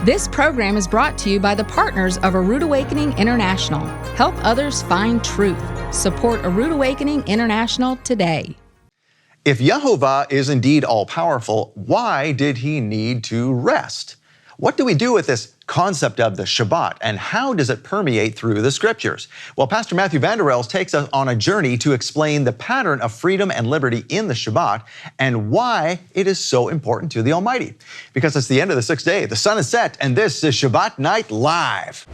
This program is brought to you by the partners of A Rood Awakening International. Help others find truth. Support A Rood Awakening International today. If YeHoVaH is indeed all-powerful, why did he need to rest? What do we do with this concept of the Shabbat, and how does it permeate through the scriptures? Well, Pastor Matthew Vander Els takes us on a journey to explain the pattern of freedom and liberty in the Shabbat and why it is so important to the Almighty. Because it's the end of the sixth day, the sun is set, and this is Shabbat Night Live.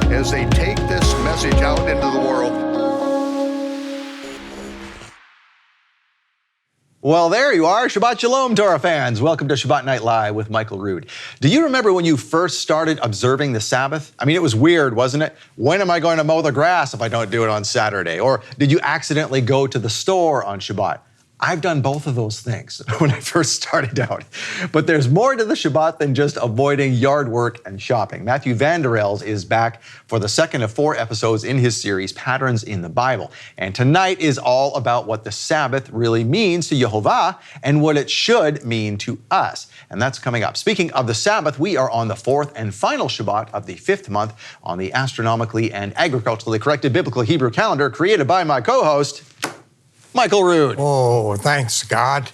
As they take this message out into the world. Well, there you are. Shabbat Shalom, Torah fans. Welcome to Shabbat Night Live with Michael Rood. Do you remember when you first started observing the Sabbath? I mean, it was weird, wasn't it? When am I going to mow the grass if I don't do it on Saturday? Or did you accidentally go to the store on Shabbat? I've done both of those things when I first started out. But there's more to the Shabbat than just avoiding yard work and shopping. Matthew Vander Els is back for the second of 4 episodes in his series, Patterns in the Bible. And tonight is all about what the Sabbath really means to YeHoVaH and what it should mean to us. And that's coming up. Speaking of the Sabbath, we are on the 4th and final Shabbat of the 5th month on the astronomically and agriculturally corrected biblical Hebrew calendar created by my co-host, Michael Rood. Oh, thanks, God.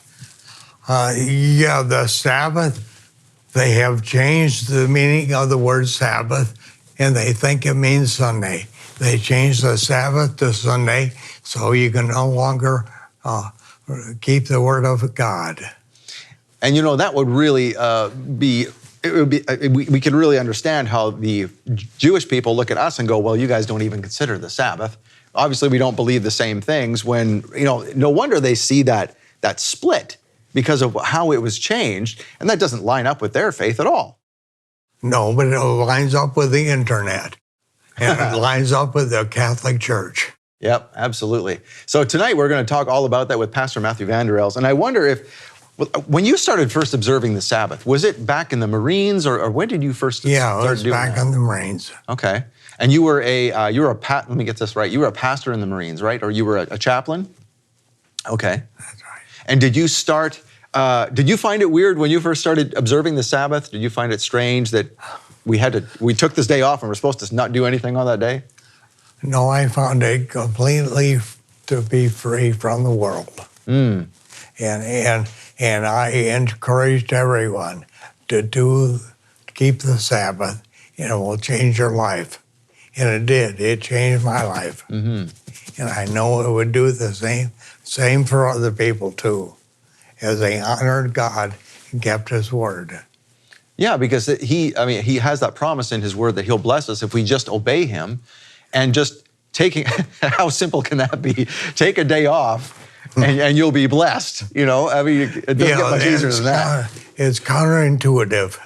The Sabbath, they have changed the meaning of the word Sabbath, and they think it means Sunday. They changed the Sabbath to Sunday, so you can no longer keep the word of God. And you know, that would really we could really understand how the Jewish people look at us and go, well, you guys don't even consider the Sabbath. Obviously, we don't believe the same things when, you know, no wonder they see that split because of how it was changed, and that doesn't line up with their faith at all. No, but it lines up with the internet, and it lines up with the Catholic Church. Yep, absolutely. So tonight we're going to talk all about that with Pastor Matthew Vander Els, and I wonder if, when you started first observing the Sabbath, was it back in the Marines, or when did you first start doing that? Yeah, it was back in the Marines. Okay. And you were let me get this right. You were a pastor in the Marines, right? Or you were a chaplain? Okay. That's right. And did you find it weird when you first started observing the Sabbath? Did you find it strange that we took this day off and we're supposed to not do anything on that day? No, I found it completely to be free from the world. And I encouraged everyone to keep the Sabbath, and it will change your life. And it did. It changed my life. Mm-hmm. And I know it would do the same for other people too, as they honored God and kept his word. Yeah, because he has that promise in his word that he'll bless us if we just obey him. And just taking, how simple can that be? Take a day off and you'll be blessed. You know, I mean, it doesn't get much easier than that. It's counterintuitive.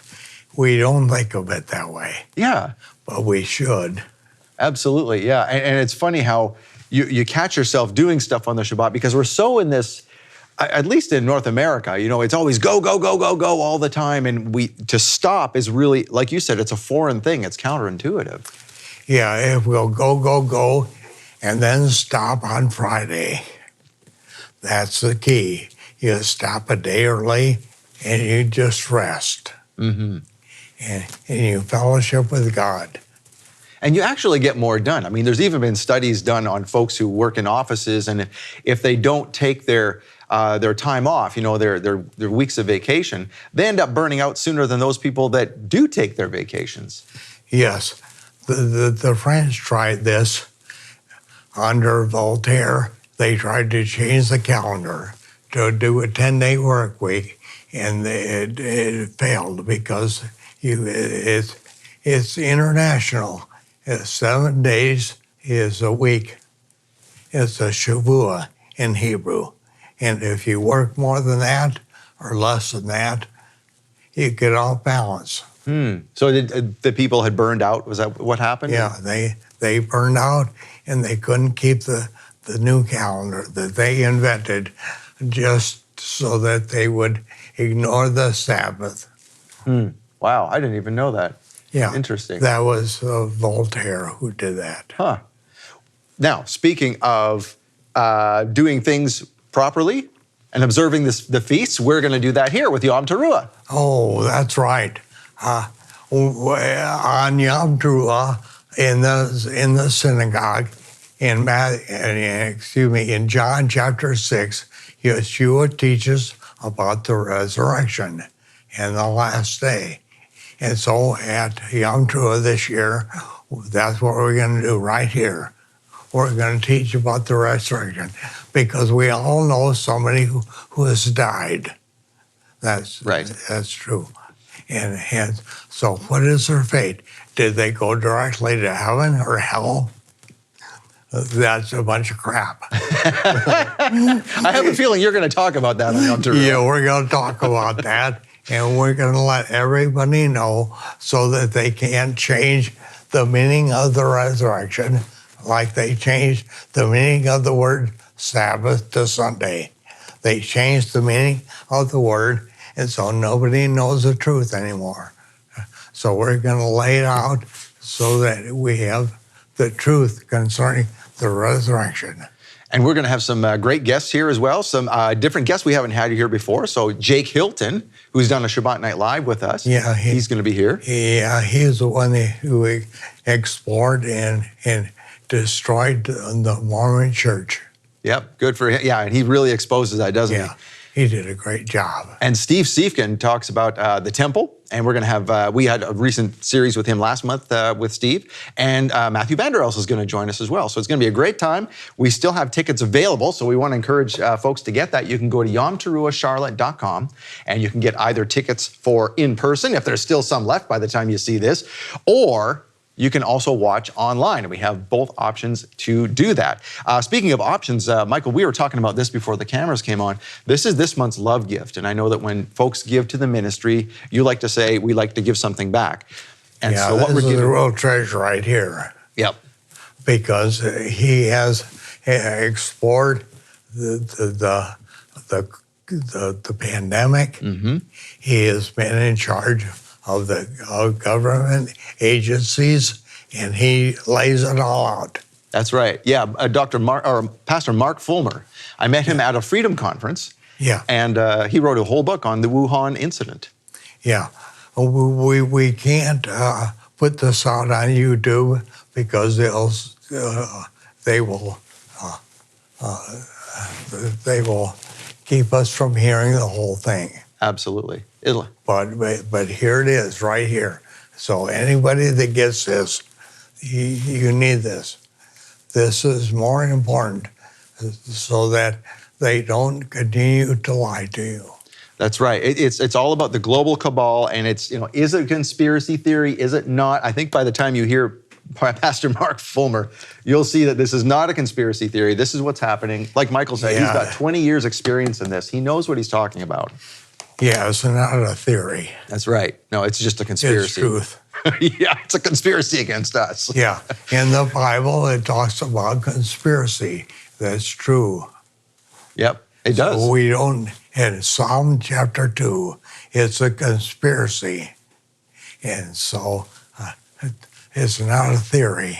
We don't think of it that way. Yeah. But we should. Absolutely, yeah. And it's funny how you catch yourself doing stuff on the Shabbat because we're so in this, at least in North America, you know, it's always go, go, go, go, go all the time. And to stop is really, like you said, it's a foreign thing. It's counterintuitive. Yeah, if we'll go, go, go, and then stop on Friday. That's the key. You stop a day early and you just rest. Mm-hmm. And you fellowship with God. And you actually get more done. I mean, there's even been studies done on folks who work in offices, and if they don't take their time off, you know, their weeks of vacation, they end up burning out sooner than those people that do take their vacations. Yes. The French tried this under Voltaire. They tried to change the calendar to do a 10-day work week, and it failed because it's international. 7 days is a week. It's a Shavua in Hebrew. And if you work more than that or less than that, you get off balance. So the people had burned out? Was that what happened? Yeah, they burned out, and they couldn't keep the new calendar that they invented just so that they would ignore the Sabbath. Wow, I didn't even know that. Yeah. Interesting. That was Voltaire who did that. Huh. Now, speaking of doing things properly and observing the feasts, we're going to do that here with Yom Teruah. Oh, that's right. On Yom Teruah in the synagogue, in John chapter 6, Yeshua teaches about the resurrection and the last day. And so at Yom Teruah this year, that's what we're going to do right here. We're going to teach about the resurrection because we all know somebody who has died. That's right. That's true. And so what is their fate? Did they go directly to heaven or hell? That's a bunch of crap. I have a feeling you're going to talk about that on Yom Teruah. Yeah, we're going to talk about that, and we're going to let everybody know so that they can't change the meaning of the resurrection like they changed the meaning of the word Sabbath to Sunday. They changed the meaning of the word, and so nobody knows the truth anymore. So we're going to lay it out so that we have the truth concerning the resurrection. And we're going to have some great guests here as well, some different guests we haven't had here before. So Jake Hilton, who's done a Shabbat Night Live with us, he's going to be here. Yeah, he's the one who explored and destroyed the Mormon church. Yep, good for him. Yeah, and he really exposes that, doesn't he? Yeah, he did a great job. And Steve Siefkin talks about the temple, and we're going to have, we had a recent series with him last month with Steve, and Matthew Vander Els is going to join us as well. So it's going to be a great time. We still have tickets available, so we want to encourage folks to get that. You can go to yomteruahcharlotte.com, and you can get either tickets for in person, if there's still some left by the time you see this, or you can also watch online, and we have both options to do that. Speaking of options, Michael, we were talking about this before the cameras came on. This is this month's love gift, and I know that when folks give to the ministry, you like to say, we like to give something back. And yeah, so what this we're is the real treasure right here. Yep. Because he has explored the pandemic. Mm-hmm. He has been in charge of the government agencies, and he lays it all out. That's right. Yeah, Pastor Mark Fulmer. I met him at a Freedom Conference. Yeah. And he wrote a whole book on the Wuhan incident. Yeah. We can't put this out on YouTube because they will keep us from hearing the whole thing. Absolutely. But here it is, right here. So anybody that gets this, you need this. This is more important so that they don't continue to lie to you. That's right. It's all about the global cabal, and it's, is it a conspiracy theory? Is it not? I think by the time you hear Pastor Mark Fulmer, you'll see that this is not a conspiracy theory. This is what's happening. Like Michael said, He's got 20 years experience in this. He knows what he's talking about. Yeah, it's not a theory. That's right. No, it's just a conspiracy. It's truth. Yeah, it's a conspiracy against us. Yeah, in the Bible, it talks about conspiracy. That's true. Yep, it does. So we don't, in Psalm chapter 2, it's a conspiracy. And so it's not a theory.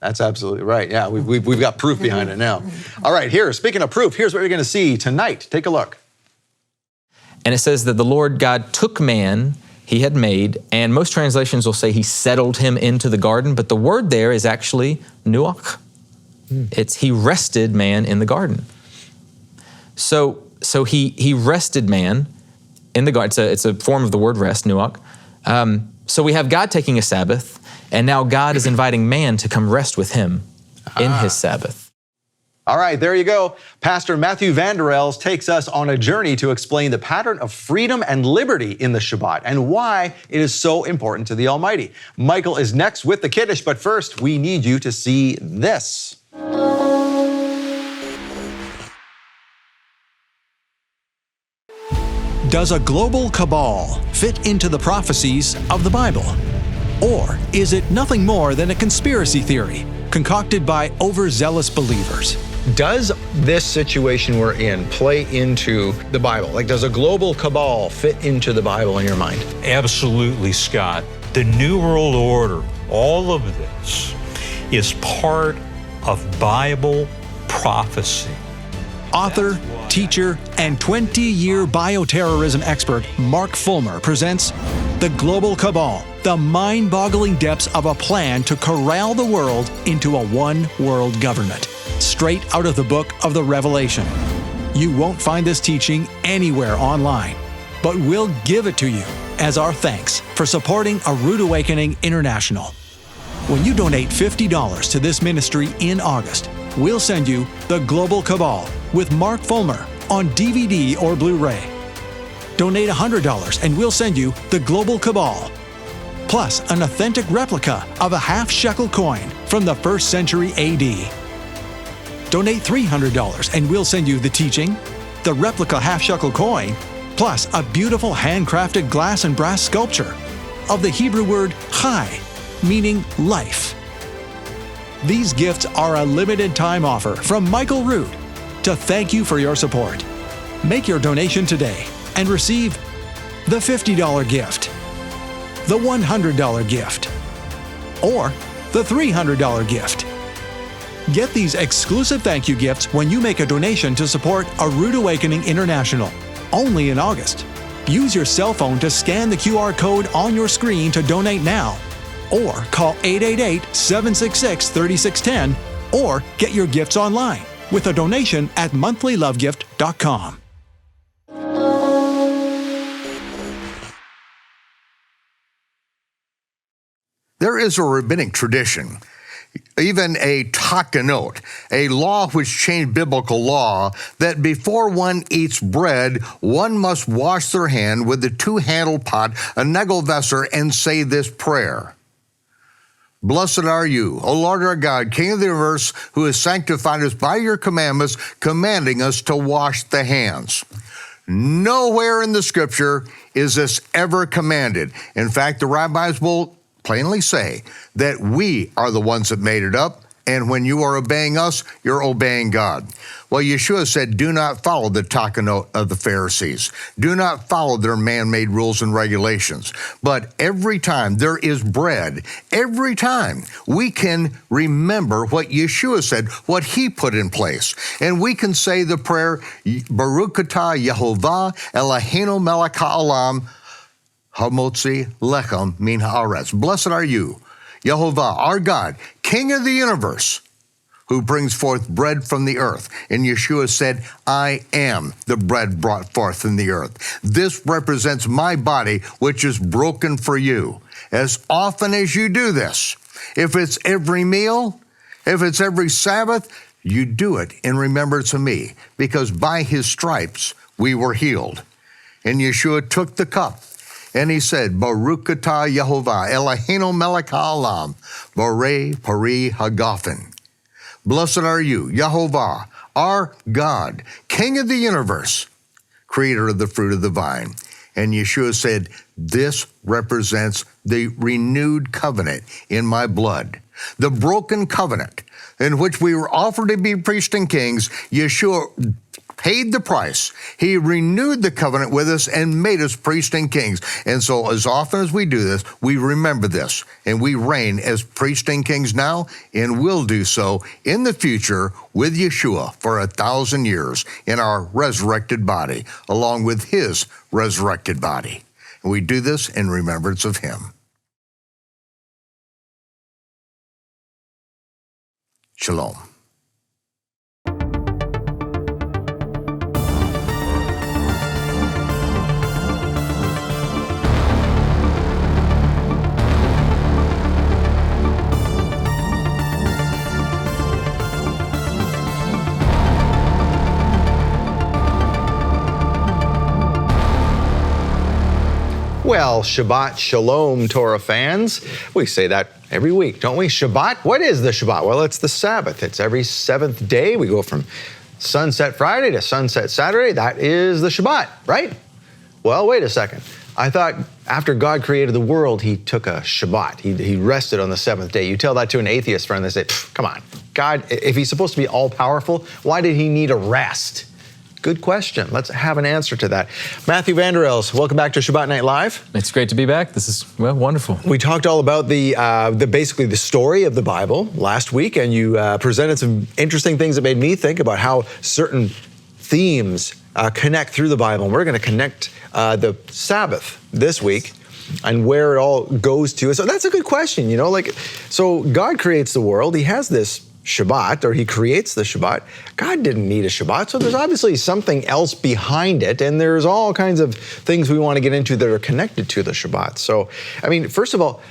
That's absolutely right. Yeah, we've got proof behind it now. All right, speaking of proof, here's what you're going to see tonight. Take a look. And it says that the Lord God took man he had made, and most translations will say he settled him into the garden, but the word there is actually nuach. It's he rested man in the garden. So he rested man in the garden. It's a form of the word rest, nuach. So we have God taking a Sabbath, and now God is inviting man to come rest with him in his Sabbath. All right, there you go. Pastor Matthew Vander Els takes us on a journey to explain the pattern of freedom and liberty in the Shabbat and why it is so important to the Almighty. Michael is next with the Kiddush, but first, we need you to see this. Does a global cabal fit into the prophecies of the Bible? Or is it nothing more than a conspiracy theory concocted by overzealous believers. Does this situation we're in play into the Bible? Like, does a global cabal fit into the Bible in your mind? Absolutely, Scott. The New World Order, all of this is part of Bible prophecy. Author, teacher, and 20-year bioterrorism expert Mark Fulmer presents The Global Cabal, the mind-boggling depths of a plan to corral the world into a one-world government. Straight out of the book of the Revelation. You won't find this teaching anywhere online, but we'll give it to you as our thanks for supporting A Rood Awakening International. When you donate $50 to this ministry in August, we'll send you The Global Cabal with Mark Fulmer on DVD or Blu-ray. Donate $100 and we'll send you The Global Cabal, plus an authentic replica of a half-shekel coin from the 1st century AD. Donate $300 and we'll send you the teaching, the replica half-shekel coin, plus a beautiful handcrafted glass and brass sculpture of the Hebrew word chai, meaning life. These gifts are a limited time offer from Michael Rood to thank you for your support. Make your donation today and receive the $50 gift, the $100 gift, or the $300 gift. Get these exclusive thank you gifts when you make a donation to support A Rood Awakening International, only in August. Use your cell phone to scan the QR code on your screen to donate now, or call 888-766-3610, or get your gifts online with a donation at monthlylovegift.com. There is a rabbinic tradition, even a takanot, a law which changed biblical law, that before one eats bread, one must wash their hand with the two-handled pot, a negelvesser, and say this prayer. Blessed are you, O Lord our God, King of the universe, who has sanctified us by your commandments, commanding us to wash the hands. Nowhere in the scripture is this ever commanded. In fact, the rabbis will plainly say that we are the ones that made it up, and when you are obeying us, you're obeying God. Well, Yeshua said, do not follow the takanot of the Pharisees. Do not follow their man-made rules and regulations. But every time there is bread, every time we can remember what Yeshua said, what he put in place. And we can say the prayer, Baruch atah YeHoVaH Eloheinu melech ha'olam, Hamotzi lechem min haaretz. Blessed are you, YeHoVaH, our God, King of the universe, who brings forth bread from the earth. And Yeshua said, I am the bread brought forth from the earth. This represents my body, which is broken for you. As often as you do this, if it's every meal, if it's every Sabbath, you do it in remembrance of me, because by his stripes we were healed. And Yeshua took the cup, and he said, Baruch atah YeHoVaH Eloheinu melech ha'olam, Borei pari hagafen. Blessed are you, YeHoVaH, our God, King of the universe, creator of the fruit of the vine. And Yeshua said, this represents the renewed covenant in my blood, the broken covenant in which we were offered to be priests and kings. Yeshua paid the price. He renewed the covenant with us and made us priests and kings. And so as often as we do this, we remember this, and we reign as priests and kings now, and will do so in the future with Yeshua for 1,000 years in our resurrected body, along with his resurrected body. And we do this in remembrance of him. Shalom. Well, Shabbat Shalom, Torah fans. We say that every week, don't we? Shabbat, what is the Shabbat? Well, it's the Sabbath. It's every seventh day. We go from sunset Friday to sunset Saturday. That is the Shabbat, right? Well, wait a second. I thought after God created the world, he took a Shabbat. He rested on the seventh day. You tell that to an atheist friend, they say, come on, God, if he's supposed to be all-powerful, why did he need a rest? Good question. Let's have an answer to that. Matthew Vander Els, welcome back to Shabbat Night Live. It's great to be back. This is, well, wonderful. We talked all about basically the story of the Bible last week, and you presented some interesting things that made me think about how certain themes connect through the Bible. And we're going to connect the Sabbath this week and where it all goes to. So that's a good question, so God creates the world. He has this Shabbat, or he creates the Shabbat. God didn't need a Shabbat, so there's obviously something else behind it, and there's all kinds of things we want to get into that are connected to the Shabbat. So, first of all,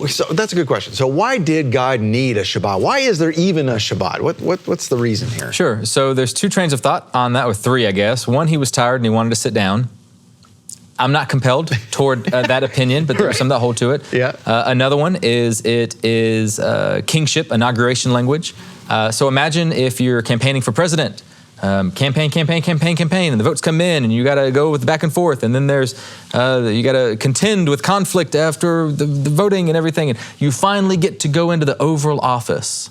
so that's a good question. So why did God need a Shabbat? Why is there even a Shabbat? What's the reason here? Sure. So there's two trains of thought on that, or three, I guess. One, he was tired and he wanted to sit down. I'm not compelled toward that opinion, but there's some that hold to it. Yeah. Another one is kingship, inauguration language. So imagine if you're campaigning for president. Campaign, and the votes come in, and you got to go with the back and forth, and then there's you got to contend with conflict after the voting and everything, and you finally get to go into the Oval Office,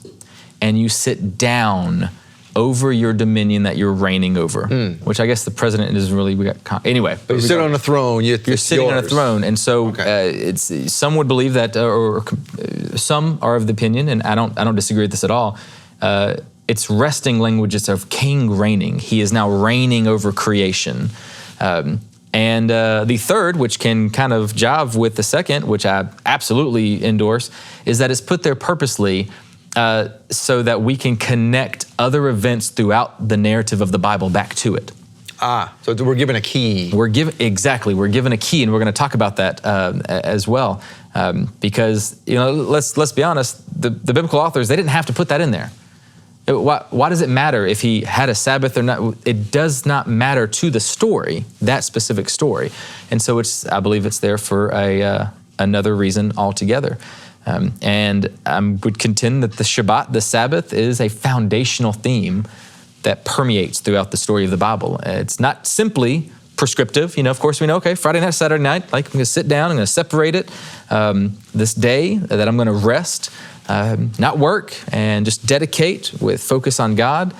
and you sit down over your dominion that you're reigning over, which I guess the president isn't really. Anyway, but you sit on a throne. You're sitting on a throne, and so it's some would believe that, or some are of the opinion, and I don't disagree with this at all. It's resting language. It's of king reigning. He is now reigning over creation. And the third, which can kind of jive with the second, which I absolutely endorse, is that it's put there purposely so that we can connect other events throughout the narrative of the Bible back to it. So we're given a key. We're given a key, and we're going to talk about that as well, because let's be honest, the biblical authors, they didn't have to put that in there. Why does it matter if he had a Sabbath or not? It does not matter to the story, that specific story, and so I believe it's there for another reason altogether. And I would contend that the Shabbat, the Sabbath, is a foundational theme that permeates throughout the story of the Bible. It's not simply prescriptive. Of course we know, okay, Friday night, Saturday night, like I'm going to sit down, I'm going to separate it, this day that I'm going to rest, not work, and just dedicate with focus on God.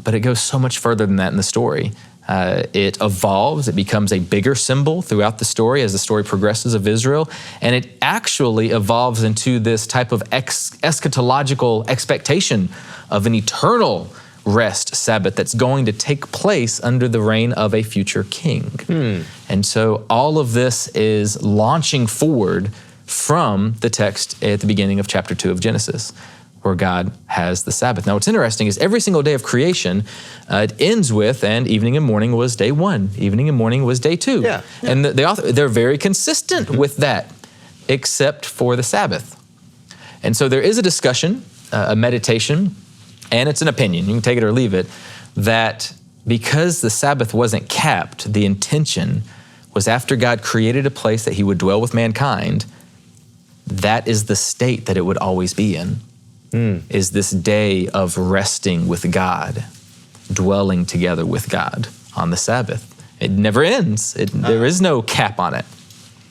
But it goes so much further than that in the story. It evolves, it becomes a bigger symbol throughout the story as the story progresses of Israel, and it actually evolves into this type of eschatological expectation of an eternal rest Sabbath that's going to take place under the reign of a future king. And so all of this is launching forward from the text at the beginning of chapter 2 of Genesis, where God has the Sabbath. Now, what's interesting is every single day of creation, it ends with, and evening and morning was day 1, evening and morning was day 2. Yeah. And the author, they're very consistent with that, except for the Sabbath. And so there is a discussion, a meditation, and it's an opinion, you can take it or leave it, that because the Sabbath wasn't capped, the intention was after God created a place that he would dwell with mankind, that is the state that it would always be in. Is this day of resting with God, dwelling together with God on the Sabbath. It never ends. There is no cap on it.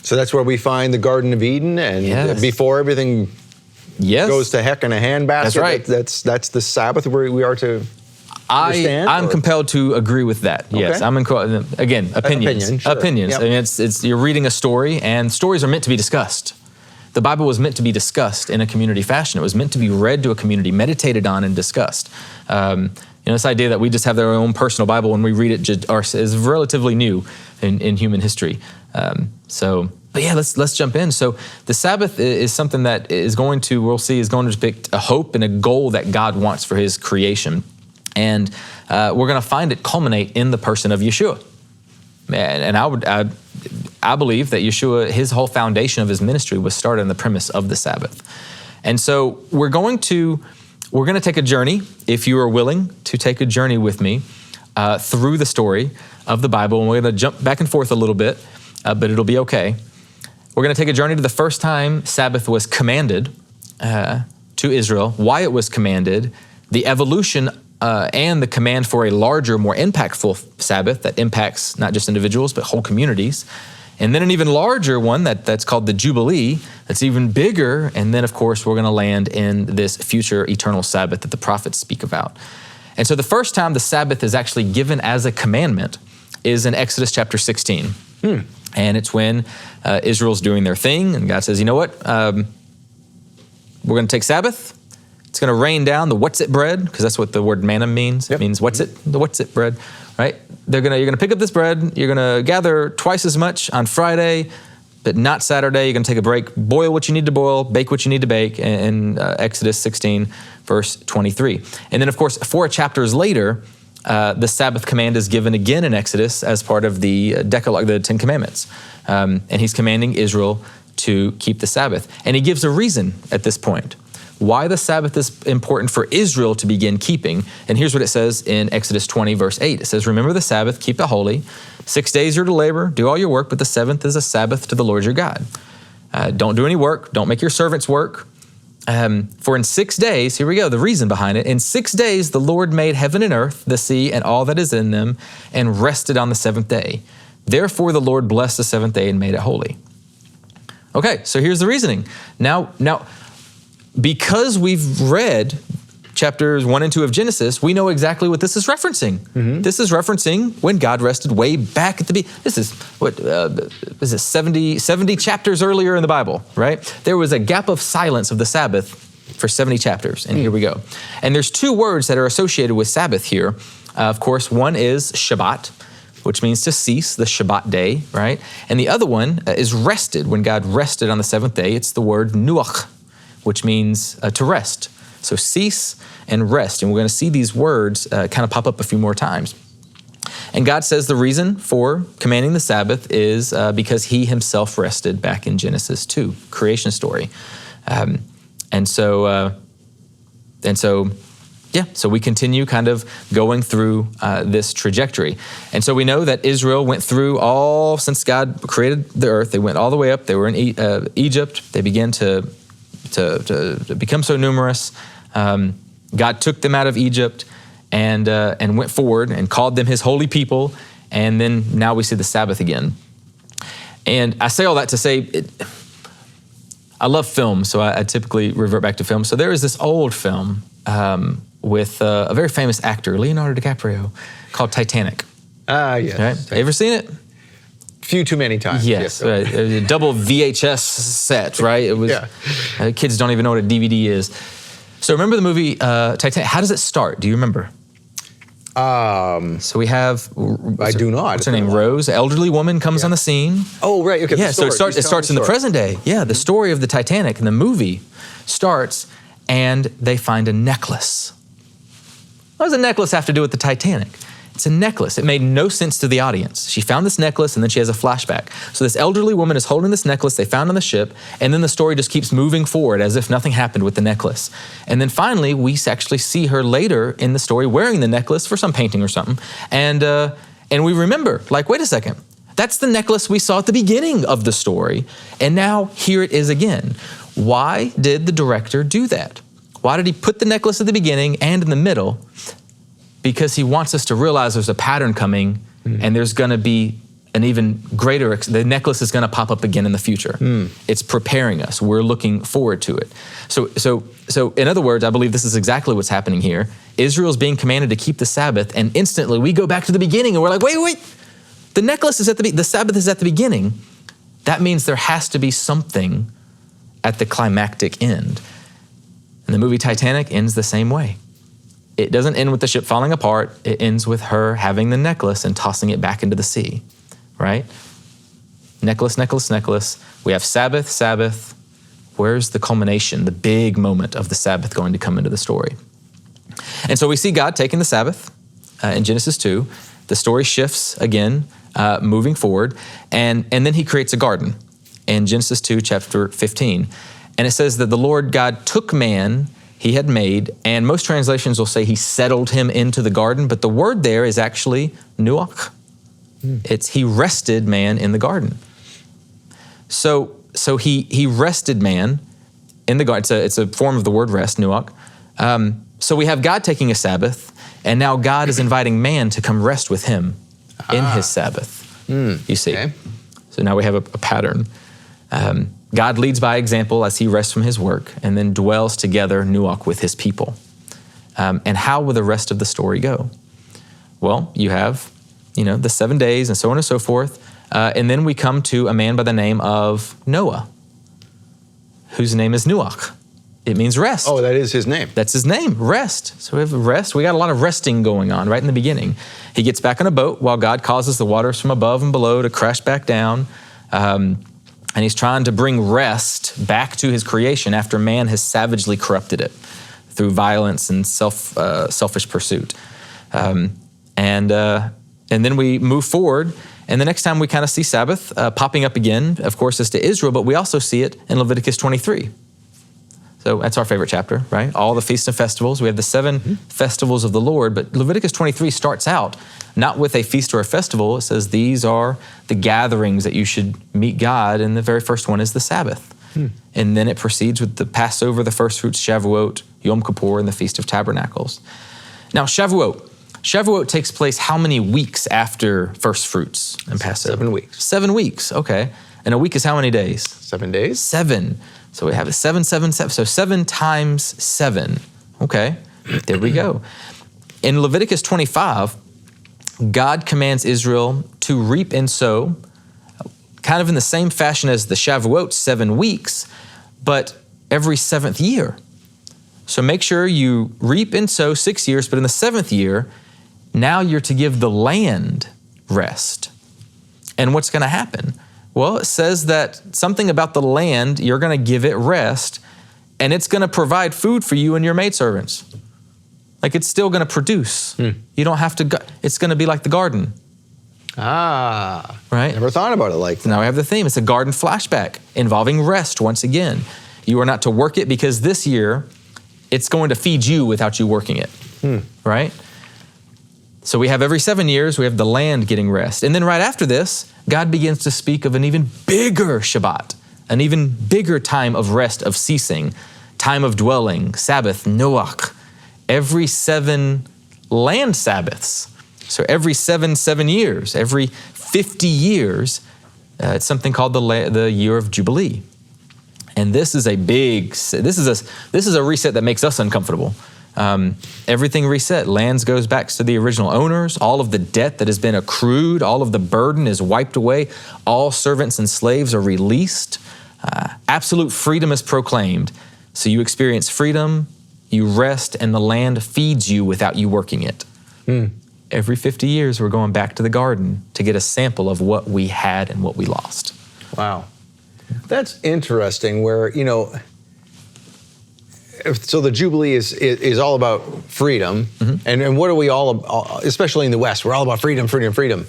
So that's where we find the Garden of Eden, and before everything goes to heck in a handbasket. That's right. That's the Sabbath where we are to understand. I'm compelled to agree with that. Okay. Yes, again, opinions. Sure. Opinions. Yep. I mean, it's you're reading a story, and stories are meant to be discussed. The Bible was meant to be discussed in a community fashion. It was meant to be read to a community, meditated on, and discussed. This idea that we just have our own personal Bible when we read it is relatively new in human history. But yeah, let's jump in. So the Sabbath is something that we'll see is going to depict a hope and a goal that God wants for his creation. And we're going to find it culminate in the person of Yeshua. And I believe that Yeshua, his whole foundation of his ministry was started on the premise of the Sabbath. And so we're going to take a journey, if you are willing to take a journey with me through the story of the Bible. And we're going to jump back and forth a little bit, but it'll be okay. We're going to take a journey to the first time Sabbath was commanded to Israel, why it was commanded, the evolution and the command for a larger, more impactful Sabbath that impacts not just individuals, but whole communities. And then an even larger one that's called the Jubilee, that's even bigger. And then, of course, we're going to land in this future eternal Sabbath that the prophets speak about. And so the first time the Sabbath is actually given as a commandment is in Exodus chapter 16. And it's when Israel's doing their thing, and God says, you know what? We're going to take Sabbath. It's going to rain down the what's it bread, because that's what the word manna means. It means what's it, the what's it bread, right? You're going to pick up this bread. You're going to gather twice as much on Friday, but not Saturday. You're going to take a break, boil what you need to boil, bake what you need to bake, in Exodus 16, verse 23. And then, of course, 4 chapters later, the Sabbath command is given again in Exodus as part of the Decalogue, the 10 Commandments. And he's commanding Israel to keep the Sabbath. And he gives a reason at this point why the Sabbath is important for Israel to begin keeping. And here's what it says in Exodus 20, verse 8. It says, remember the Sabbath, keep it holy. 6 days you're to labor, do all your work, but the 7th is a Sabbath to the Lord your God. Don't do any work, don't make your servants work. For in 6 days, here we go, the reason behind it. In 6 days, the Lord made heaven and earth, the sea, and all that is in them, and rested on the 7th day. Therefore, the Lord blessed the 7th day and made it holy. Okay, so here's the reasoning. Now, because we've read chapters 1 and 2 of Genesis, we know exactly what this is referencing. This is referencing when God rested way back at the beginning. This is, 70 chapters earlier in the Bible, right? There was a gap of silence of the Sabbath for 70 chapters, and here we go. And there's 2 words that are associated with Sabbath here. Of course, one is Shabbat, which means to cease, the Shabbat day, right? And the other one is rested. When God rested on the 7th day, it's the word nuach, which means to rest. So cease and rest. And we're going to see these words kind of pop up a few more times. And God says the reason for commanding the Sabbath is because he himself rested back in Genesis 2, creation story. So we continue kind of going through this trajectory. And so we know that Israel went through since God created the earth, they went all the way up. They were in Egypt. They began to become so numerous. God took them out of Egypt and went forward and called them his holy people. And then now we see the Sabbath again. And I say all that to say, I love film, so I typically revert back to film. So there is this old film with a very famous actor, Leonardo DiCaprio, called Titanic. Yes. Right? Ever seen it? Few too many times. Yes, right. A double VHS set, right? It was. Kids don't even know what a DVD is. So remember the movie Titanic? How does it start? Do you remember? So we have. I do not. What's her name? Rose, elderly woman, comes on the scene. Oh, right. Okay. Yeah. So it starts in the present day. Yeah. The story of the Titanic in the movie starts, and they find a necklace. What does a necklace have to do with the Titanic? It's a necklace. It made no sense to the audience. She found this necklace and then she has a flashback. So this elderly woman is holding this necklace they found on the ship, and then the story just keeps moving forward as if nothing happened with the necklace. And then finally, we actually see her later in the story wearing the necklace for some painting or something. And we remember, like, wait a second, that's the necklace we saw at the beginning of the story. And now here it is again. Why did the director do that? Why did he put the necklace at the beginning and in the middle? Because he wants us to realize there's a pattern coming, and there's going to be an even greater, the necklace is going to pop up again in the future. It's preparing us. We're looking forward to it. So in other words, I believe this is exactly what's happening here. Israel's being commanded to keep the Sabbath, and instantly we go back to the beginning and we're like, wait, the necklace is the Sabbath is at the beginning. That means there has to be something at the climactic end. And the movie Titanic ends the same way. It doesn't end with the ship falling apart. It ends with her having the necklace and tossing it back into the sea, right? Necklace, necklace, necklace. We have Sabbath, Sabbath. Where's the culmination, the big moment of the Sabbath going to come into the story? And so we see God taking the Sabbath in Genesis 2. The story shifts again, moving forward. And then he creates a garden in Genesis 2, chapter 15. And it says that the Lord God took man he had made, and most translations will say he settled him into the garden, but the word there is actually nuach. It's he rested man in the garden. So he rested man in the garden. It's a form of the word rest, nuach. So we have God taking a Sabbath, and now God is inviting man to come rest with him in his Sabbath. You see. Okay. So So now we have a pattern. God leads by example as he rests from his work and then dwells together, nuach, with his people. And how will the rest of the story go? Well, you have, the 7 days and so on and so forth. And then we come to a man by the name of Noah, whose name is nuach. It means rest. Oh, that is his name. That's his name, rest. So we have rest. We got a lot of resting going on right in the beginning. He gets back on a boat while God causes the waters from above and below to crash back down. And he's trying to bring rest back to his creation after man has savagely corrupted it through violence and selfish pursuit. And then we move forward. And the next time we kind of see Sabbath popping up again, of course, is to Israel, but we also see it in Leviticus 23. So that's our favorite chapter, right? All the feasts and festivals. We have the 7 festivals of the Lord, but Leviticus 23 starts out not with a feast or a festival. It says these are the gatherings that you should meet God, and the very first one is the Sabbath. And then it proceeds with the Passover, the first fruits, Shavuot, Yom Kippur, and the Feast of Tabernacles. Now, Shavuot takes place how many weeks after first fruits and Passover? 7 weeks. 7 weeks, okay. And a week is how many days? 7 days. 7. So we have a 7, 7, 7. So 7 times 7. Okay, there we go. In Leviticus 25, God commands Israel to reap and sow, kind of in the same fashion as the Shavuot, 7 weeks, but every 7th year. So make sure you reap and sow 6 years, but in the 7th year, now you're to give the land rest. And what's going to happen? Well, it says that something about the land, you're going to give it rest, and it's going to provide food for you and your maidservants. Like it's still going to produce. You don't have to, it's going to be like the garden. Ah, right? Never thought about it like that. So now we have the theme. It's a garden flashback involving rest once again. You are not to work it because this year it's going to feed you without you working it, right? So we have every 7 years, we have the land getting rest. And then right after this, God begins to speak of an even bigger Shabbat, an even bigger time of rest, of ceasing, time of dwelling, Sabbath, Noach, every 7 land Sabbaths. So every 7 years, every 50 years, it's something called the year of Jubilee. And this is a reset that makes us uncomfortable. Everything reset. Lands goes back to the original owners. All of the debt that has been accrued, all of the burden is wiped away. All servants and slaves are released. Absolute freedom is proclaimed. So you experience freedom, you rest, and the land feeds you without you working it. Every 50 years, we're going back to the garden to get a sample of what we had and what we lost. Wow. That's interesting where, so the Jubilee is all about freedom. And what are we all, especially in the West, we're all about freedom, freedom, freedom.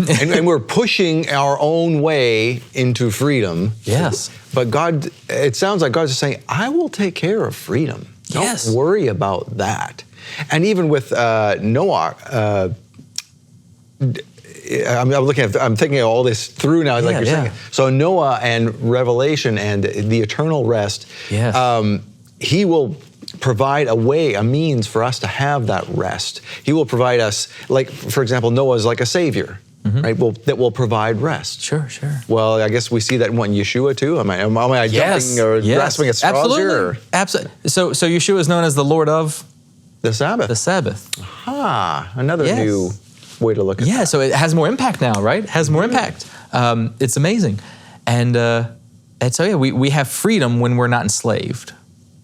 and we're pushing our own way into freedom. Yes. But God, it sounds like God's just saying, I will take care of freedom. Don't worry about that. And even with Noah, I'm thinking of all this through now, like you're saying. So Noah and Revelation and the eternal rest, he will provide a way, a means for us to have that rest. He will provide us, like, for example, Noah is like a savior, right? That will provide rest. Sure. Well, I guess we see that in Yeshua too. Am I jumping or grasping at straws here? Absolutely. So Yeshua is known as the Lord of the Sabbath. The Sabbath. Another new way to look at that. Yeah, so it has more impact now, right? It has more impact. It's amazing. And so, we have freedom when we're not enslaved.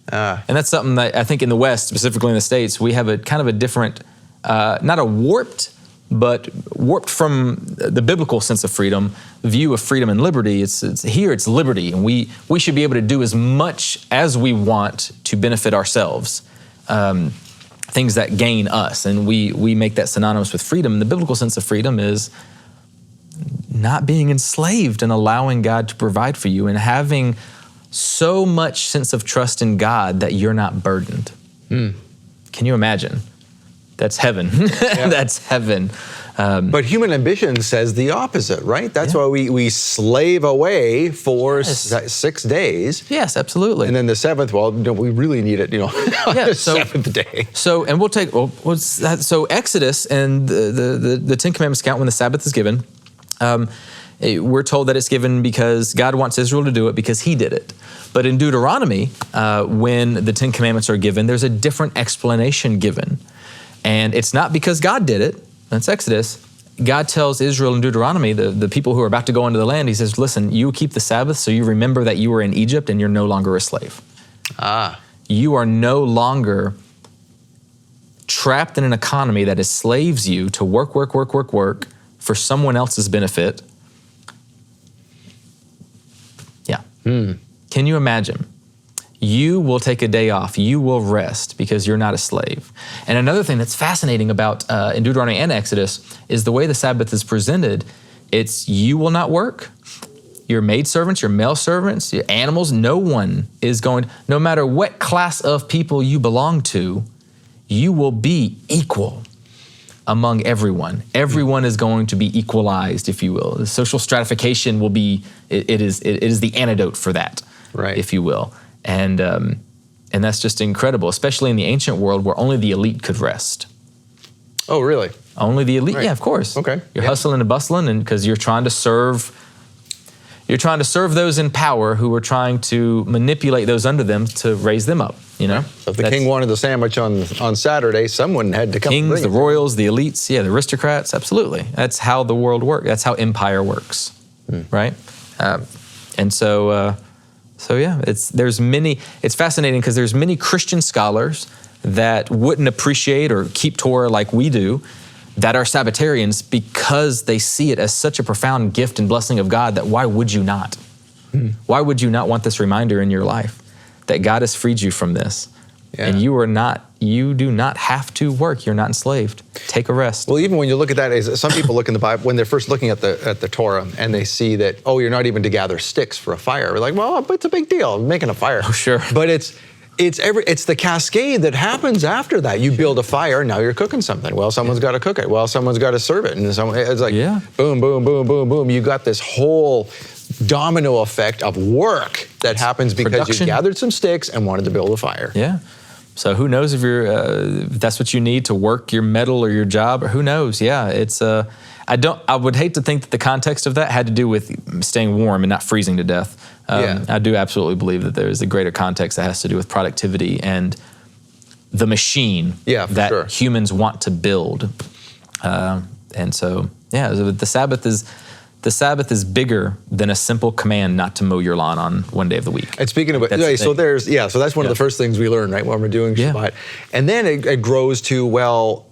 And that's something that I think in the West, specifically in the States, we have a kind of a different, not a warped, but warped from the biblical sense of freedom, view of freedom and liberty. It's here, it's liberty. And we should be able to do as much as we want to benefit ourselves. Things that gain us, and we make that synonymous with freedom. And the biblical sense of freedom is not being enslaved and allowing God to provide for you and having so much sense of trust in God that you're not burdened. Can you imagine? That's heaven. That's heaven. But human ambition says the opposite, right? That's why we slave away for 6 days. Yes, absolutely. And then the 7th, we really need it, on the 7th day. So, and we'll take, so Exodus and the 10 Commandments account when the Sabbath is given, we're told that it's given because God wants Israel to do it because he did it. But in Deuteronomy, when the Ten Commandments are given, there's a different explanation given. And it's not because God did it. That's Exodus. God tells Israel in Deuteronomy, the people who are about to go into the land, he says, listen, you keep the Sabbath so you remember that you were in Egypt and you're no longer a slave. You are no longer trapped in an economy that enslaves you to work for someone else's benefit. Yeah. Can you imagine? You will take a day off. You will rest because you're not a slave. And another thing that's fascinating about in Deuteronomy and Exodus is the way the Sabbath is presented. It's you will not work. Your maidservants, your male servants, your animals, no one is going, no matter what class of people you belong to, you will be equal among everyone. Everyone is going to be equalized, if you will. The social stratification will be, it is the antidote for that, right, if you will. And that's just incredible, especially in the ancient world where only the elite could rest. Oh, really? Only the elite, right. Yeah, of course. Okay. You're hustling and bustling, and because you're trying to serve those in power who are trying to manipulate those under them to raise them up, you know? So if the king wanted the sandwich on Saturday, someone had to come. Kings, the royals, the elites, the aristocrats, absolutely. That's how the world works. That's how empire works, right? It's fascinating because there's many Christian scholars that wouldn't appreciate or keep Torah like we do, that are Sabbatarians because they see it as such a profound gift and blessing of God that why would you not? Why would you not want this reminder in your life that God has freed you from this? Yeah. And you do not have to work. You're not enslaved. Take a rest. Well, even when you look at that, some people look in the Bible, when they're first looking at the Torah and they see that, oh, you're not even to gather sticks for a fire. We're like, well, it's a big deal, making a fire. Oh, sure. But it's the cascade that happens after that. You build a fire, now you're cooking something. Well, someone's got to cook it. Well, someone's got to serve it. And it's like boom, boom, boom, boom, boom. You got this whole domino effect of work that happens because you gathered some sticks and wanted to build a fire. Yeah. So who knows if if that's what you need to work your metal or your job, or who knows? Yeah, it's I would hate to think that the context of that had to do with staying warm and not freezing to death. I do absolutely believe that there is a greater context that has to do with productivity and the machine that humans want to build. And so, the Sabbath is bigger than a simple command not to mow your lawn on one day of the week. And speaking of it, so that's one of the first things we learn, right, when we're doing Shabbat. And then it grows to, well,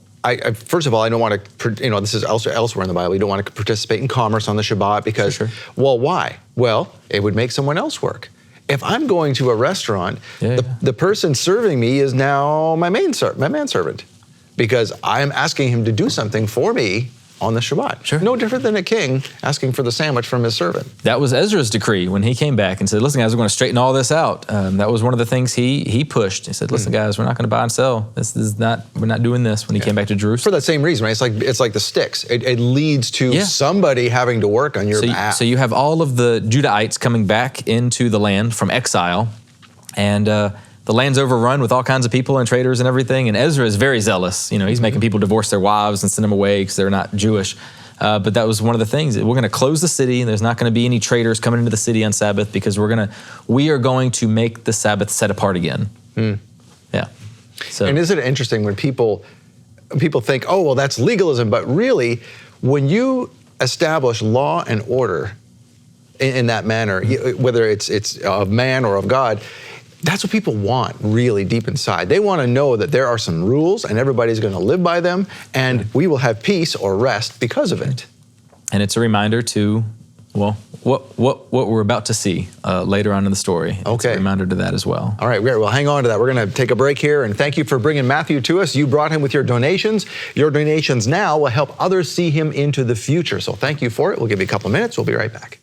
first of all, I don't want to, this is elsewhere in the Bible, you don't want to participate in commerce on the Shabbat because, well, why? Well, it would make someone else work. If I'm going to a restaurant, the person serving me is now my manservant because I'm asking him to do something for me on the Shabbat. Sure. No different than a king asking for the sandwich from his servant. That was Ezra's decree when he came back and said, listen, guys, we're going to straighten all this out. That was one of the things he pushed. He said, listen, guys, we're not going to buy and sell. We're not doing this when he came back to Jerusalem. For that same reason, right? It's like the sticks. It leads to somebody having to work on your behalf. So you have all of the Judahites coming back into the land from exile, and the land's overrun with all kinds of people and traders and everything, and Ezra is very zealous. He's making people divorce their wives and send them away because they're not Jewish. But that was one of the things. We're going to close the city, and there's not going to be any traders coming into the city on Sabbath because we are going to make the Sabbath set apart again. Yeah. So. And isn't it interesting when people think, oh, well, that's legalism, but really, when you establish law and order in that manner, whether it's of man or of God, that's what people want really deep inside. They want to know that there are some rules and everybody's going to live by them and we will have peace or rest because of it. And it's a reminder to, well, what we're about to see later on in the story. It's a reminder to that as well. All right, well, hang on to that. We're going to take a break here, and thank you for bringing Matthew to us. You brought him with your donations. Your donations now will help others see him into the future. So thank you for it. We'll give you a couple of minutes. We'll be right back.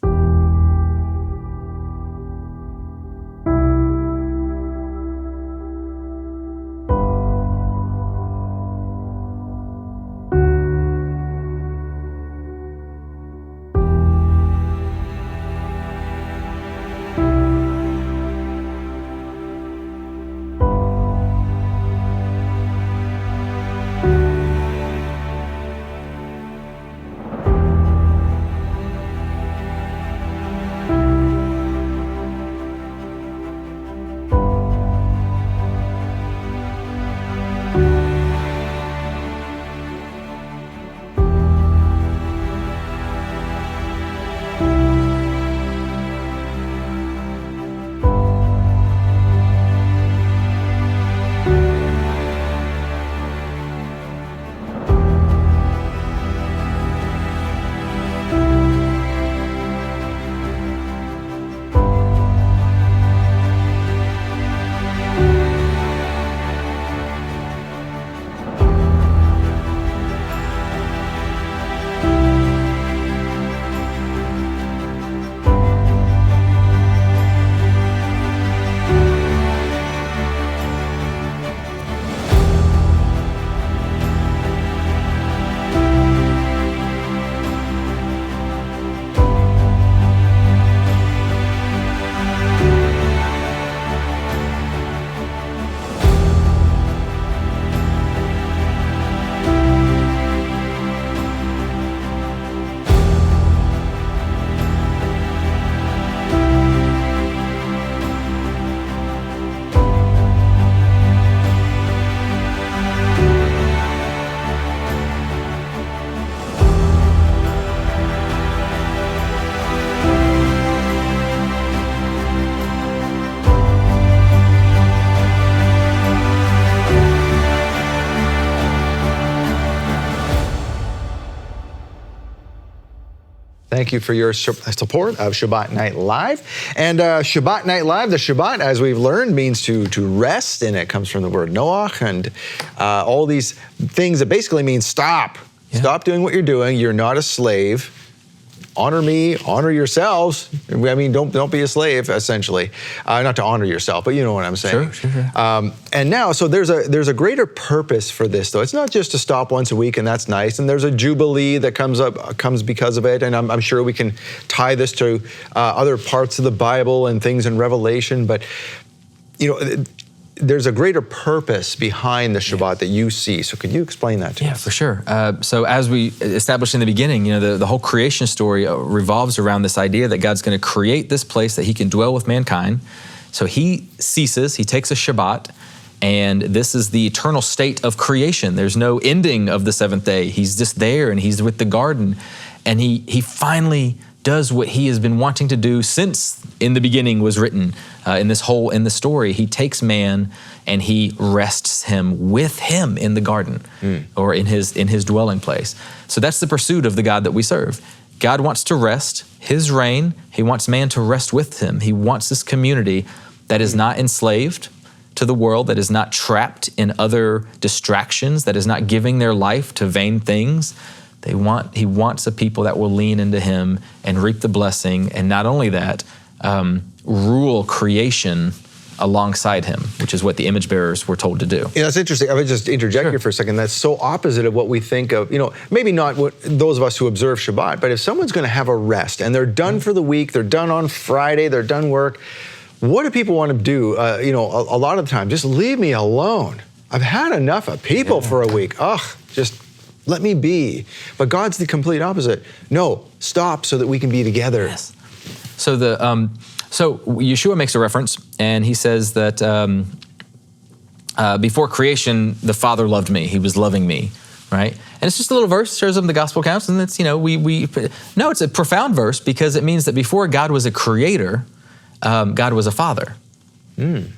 Thank you for your support of Shabbat Night Live. And Shabbat Night Live, the Shabbat, as we've learned, means to rest, and it comes from the word Noach, and all these things that basically mean stop. Yeah. Stop doing what you're doing. You're not a slave. Honor me, honor yourselves. I mean, don't be a slave, essentially. Not to honor yourself, but you know what I'm saying. Sure. And now, so there's a greater purpose for this, though. It's not just to stop once a week, and that's nice. And there's a jubilee that comes because of it. And I'm sure we can tie this to other parts of the Bible and things in Revelation. But there's a greater purpose behind the Shabbat that you see. So could you explain that to us? Yeah, for sure. So as we established in the beginning, the whole creation story revolves around this idea that God's going to create this place that he can dwell with mankind. So he ceases, he takes a Shabbat, and this is the eternal state of creation. There's no ending of the seventh day. He's just there, and he's with the garden. And he finally does what he has been wanting to do since in the beginning was written in the story. He takes man and he rests him with him in the garden or in his dwelling place. So that's the pursuit of the God that we serve. God wants to rest his reign. He wants man to rest with him. He wants this community that is not enslaved to the world, that is not trapped in other distractions, that is not giving their life to vain things. He wants a people that will lean into him and reap the blessing, and not only that, rule creation alongside him, which is what the image bearers were told to do. That's interesting. I would just interject here for a second. That's so opposite of what we think of, maybe not those of us who observe Shabbat, but if someone's going to have a rest and they're done for the week, they're done on Friday, they're done work, what do people want to do? A lot of the time, just leave me alone. I've had enough of people for a week. Just let me be. But God's the complete opposite. No, stop so that we can be together. Yes. So so Yeshua makes a reference, and he says that before creation, the Father loved me. He was loving me, right? And it's just a little verse, shows them the gospel accounts, and it's, it's a profound verse because it means that before God was a creator, God was a father. And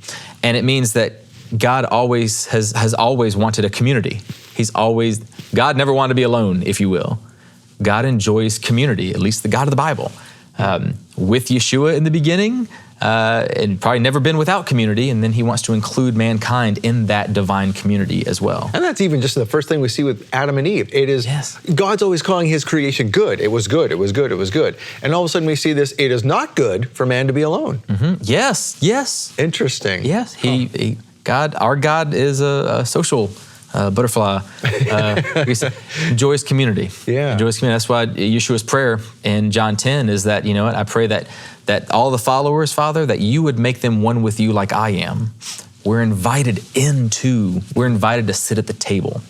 it means that God always has always wanted a community. God never wanted to be alone, if you will. God enjoys community, at least the God of the Bible. With Yeshua in the beginning, and probably never been without community, and then he wants to include mankind in that divine community as well. And that's even just the first thing we see with Adam and Eve. It is, God's always calling his creation good. It was good, it was good, it was good. And all of a sudden we see this, it is not good for man to be alone. Mm-hmm. Yes. Interesting. Yes, our God is a social butterfly. Enjoys community. Yeah. Enjoys community. That's why Yeshua's prayer in John 10 is that, I pray that all the followers, Father, that you would make them one with you like I am. We're invited to sit at the table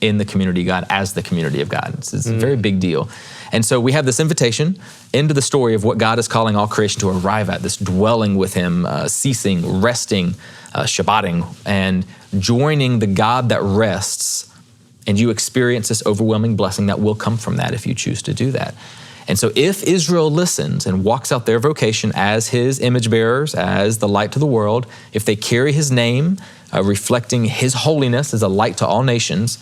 in the community of God as the community of God. It's a very big deal. And so we have this invitation into the story of what God is calling all creation to arrive at, this dwelling with him, ceasing, resting, Shabbating, and joining the God that rests, and you experience this overwhelming blessing that will come from that if you choose to do that. And so if Israel listens and walks out their vocation as his image bearers, as the light to the world, if they carry his name, reflecting his holiness as a light to all nations,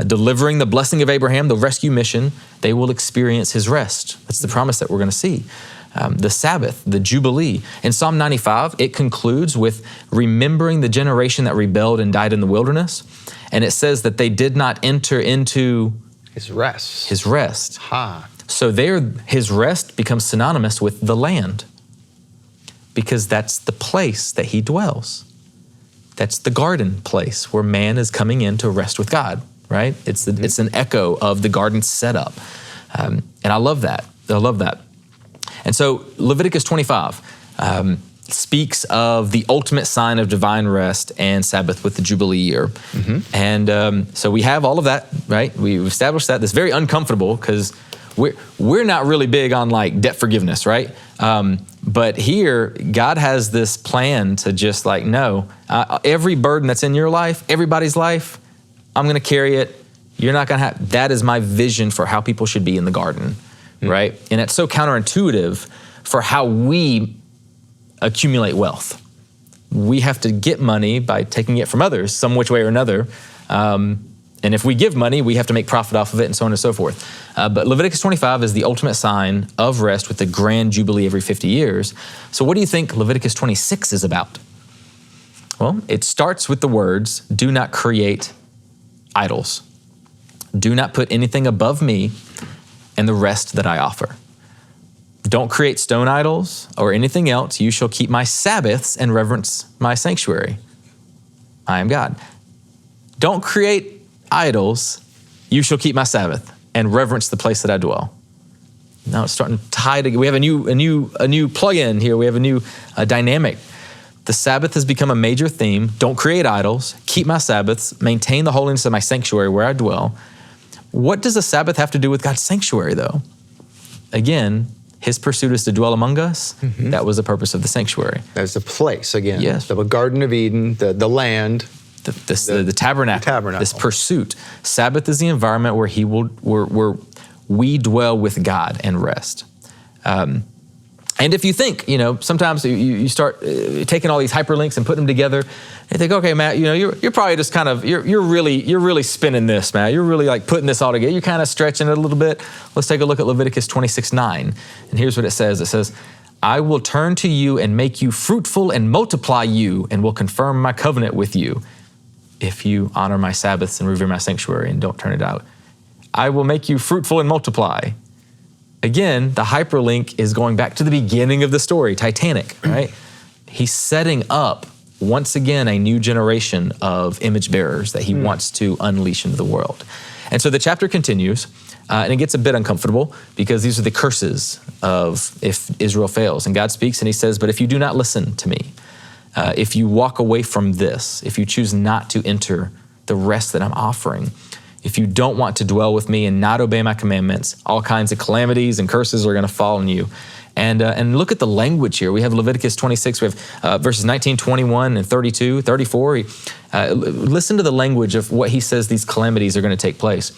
delivering the blessing of Abraham, the rescue mission, they will experience his rest. That's the promise that we're going to see. The Sabbath, the Jubilee. In Psalm 95, it concludes with remembering the generation that rebelled and died in the wilderness. And it says that they did not enter into his rest. So there, his rest becomes synonymous with the land, because that's the place that he dwells. That's the garden place where man is coming in to rest with God, right? It's an echo of the garden setup. And I love that. And so Leviticus 25 speaks of the ultimate sign of divine rest and Sabbath with the Jubilee year. And so we have all of that, right? We've established that. That's very uncomfortable because we're not really big on like debt forgiveness, right? But here, God has this plan to just like, no, every burden that's in your life, everybody's life, I'm going to carry it. You're not going to have, that is my vision for how people should be in the garden, right? And it's so counterintuitive for how we accumulate wealth. We have to get money by taking it from others, some which way or another. And if we give money, we have to make profit off of it and so on and so forth. But Leviticus 25 is the ultimate sign of rest with the grand jubilee every 50 years. So what do you think Leviticus 26 is about? Well, it starts with the words, do not create idols. Do not put anything above me and the rest that I offer. Don't create stone idols or anything else. You shall keep my Sabbaths and reverence my sanctuary. I am God. Don't create idols. You shall keep my Sabbath and reverence the place that I dwell. Now it's starting to tie together. We have a new plug-in here. We have a new dynamic. The Sabbath has become a major theme. Don't create idols. Keep my Sabbaths. Maintain the holiness of my sanctuary where I dwell. What does the Sabbath have to do with God's sanctuary, though? Again, his pursuit is to dwell among us. Mm-hmm. That was the purpose of the sanctuary. That's the place, again. Yes. The Garden of Eden, the land. The tabernacle. This pursuit. Sabbath is the environment where where we dwell with God and rest. And if you think, sometimes you start taking all these hyperlinks and putting them together, and think, okay, Matt, you're probably just kind of you're really spinning this, Matt. You're really like putting this all together. You're kind of stretching it a little bit. Let's take a look at Leviticus 26:9, and here's what it says. It says, "I will turn to you and make you fruitful and multiply you, and will confirm my covenant with you, if you honor my Sabbaths and revere my sanctuary and don't turn it out. I will make you fruitful and multiply." Again, the hyperlink is going back to the beginning of the story, Titanic, right? He's setting up, once again, a new generation of image bearers that he wants to unleash into the world. And so the chapter continues, and it gets a bit uncomfortable because these are the curses of if Israel fails. And God speaks and he says, "But if you do not listen to me, if you walk away from this, if you choose not to enter the rest that I'm offering, if you don't want to dwell with me and not obey my commandments, all kinds of calamities and curses are going to fall on you." And look at the language here. We have Leviticus 26, we have verses 19, 21, and 32, 34. Listen to the language of what he says these calamities are going to take place.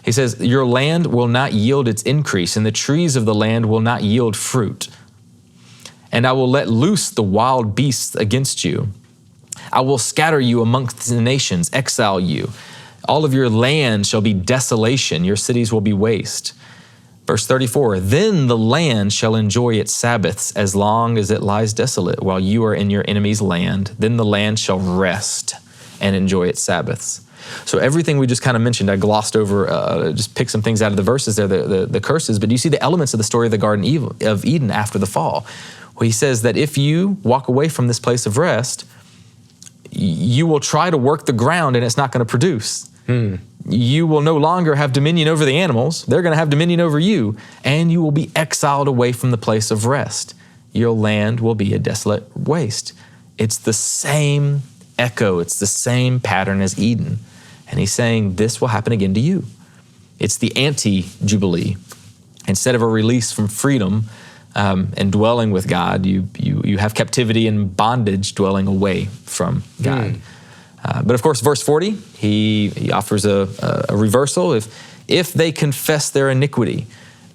He says, "Your land will not yield its increase, and the trees of the land will not yield fruit. And I will let loose the wild beasts against you. I will scatter you amongst the nations, exile you. All of your land shall be desolation, your cities will be waste." Verse 34, "Then the land shall enjoy its Sabbaths as long as it lies desolate, while you are in your enemy's land. Then the land shall rest and enjoy its Sabbaths." So everything we just kind of mentioned, I glossed over, just picked some things out of the verses there, the curses, but do you see the elements of the story of the Garden of Eden after the fall? Well, he says that if you walk away from this place of rest, you will try to work the ground and it's not going to produce. You will no longer have dominion over the animals. They're going to have dominion over you, and you will be exiled away from the place of rest. Your land will be a desolate waste. It's the same echo. It's the same pattern as Eden. And he's saying this will happen again to you. It's the anti-jubilee. Instead of a release from freedom and dwelling with God, you have captivity and bondage dwelling away from God. But of course, verse 40, he offers a reversal. If they confess their iniquity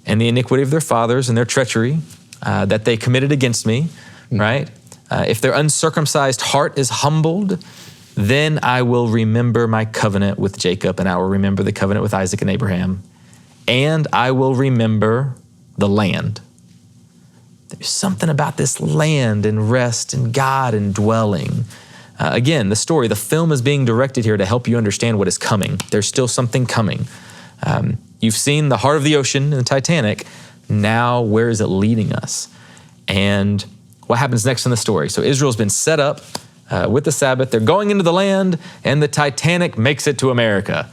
and the iniquity of their fathers and their treachery that they committed against me, right? If their uncircumcised heart is humbled, then I will remember my covenant with Jacob, and I will remember the covenant with Isaac and Abraham, and I will remember the land. There's something about this land and rest and God and dwelling. Again, the story, the film is being directed here to help you understand what is coming. There's still something coming. You've seen the heart of the ocean in the Titanic. Now, where is it leading us? And what happens next in the story? So Israel's been set up with the Sabbath. They're going into the land, and the Titanic makes it to America.